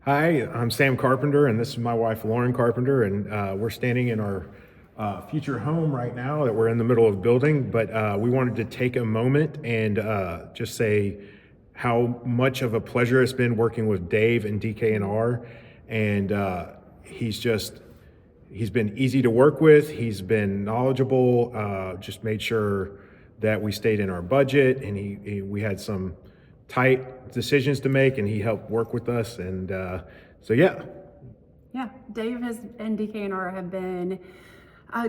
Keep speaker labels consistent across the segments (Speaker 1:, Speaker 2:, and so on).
Speaker 1: Hi, I'm Sam Carpenter, and this is my wife Lauren Carpenter, and we're standing in our future home right now that we're in the middle of building. But we wanted to take a moment and just say how much of a pleasure it's been working with Dave and DKNR, and he's been easy to work with. He's been knowledgeable. Just made sure that we stayed in our budget, and we had some tight decisions to make, and he helped work with us. And so, yeah.
Speaker 2: Yeah, Dave and DKNR have been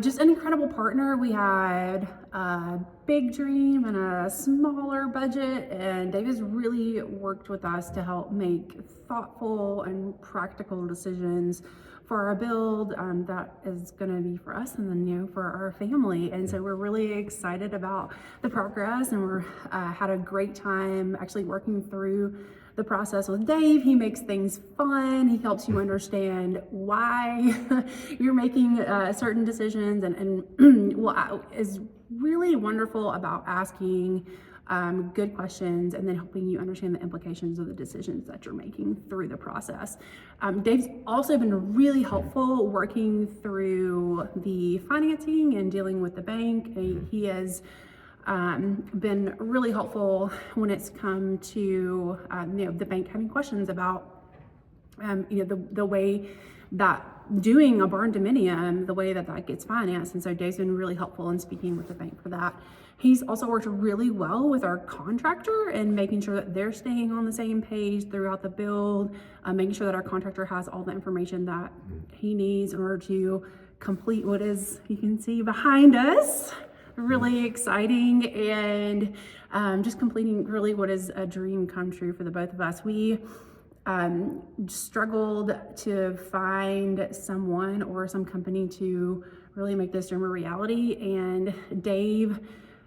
Speaker 2: just an incredible partner. We had a big dream and a smaller budget, and Dave has really worked with us to help make thoughtful and practical decisions for our build that is going to be for us and then for our family. And so we're really excited about the progress, and we're had a great time actually working through the process with Dave. He makes things fun. He helps you understand why you're making certain decisions, and what is really wonderful about asking good questions and then helping you understand the implications of the decisions that you're making through the process. Dave's also been really helpful working through the financing and dealing with the bank. He has been really helpful when it's come to the bank having questions about the way that doing a barn dominium, the way that gets financed. And so Dave's been really helpful in speaking with the bank for that. He's also worked really well with our contractor and making sure that they're staying on the same page throughout the build, making sure that our contractor has all the information that he needs in order to complete what is, you can see behind us, really exciting, and just completing really what is a dream come true for the both of us. We struggled to find someone or some company to really make this dream a reality, and Dave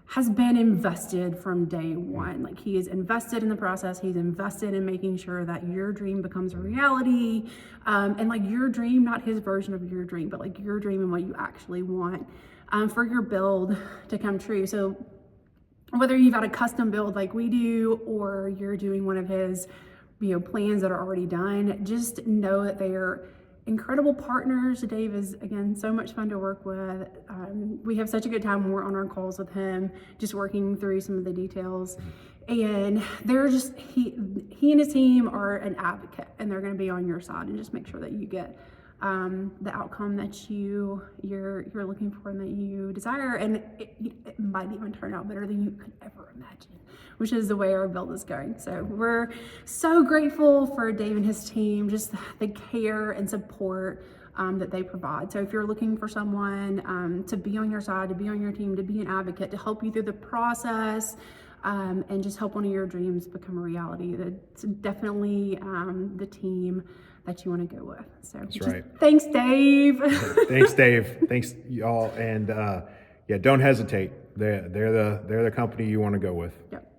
Speaker 2: has been invested from day one. Like, he is invested in the process. He's invested in making sure that your dream becomes a reality, and like your dream, not his version of your dream, but like your dream and what you actually want for your build to come true. So whether you've got a custom build like we do, or you're doing one of his plans that are already done, just know that they are incredible partners. Dave is, again, so much fun to work with. We have such a good time when we're on our calls with him, just working through some of the details. And they're just, he and his team are an advocate, and they're going to be on your side and just make sure that you get the outcome that you're looking for and that you desire. And it might even turn out better than you could ever imagine, which is the way our build is going. So we're so grateful for Dave and his team, just the care and support that they provide. So if you're looking for someone to be on your side, to be on your team, to be an advocate, to help you through the process, and just help one of your dreams become a reality, that's definitely the team that you want to go with. So
Speaker 1: That's right.
Speaker 2: Thanks, Dave.
Speaker 1: Thanks, Dave. Thanks, y'all. And yeah, don't hesitate. They're the company you want to go with.
Speaker 2: Yep.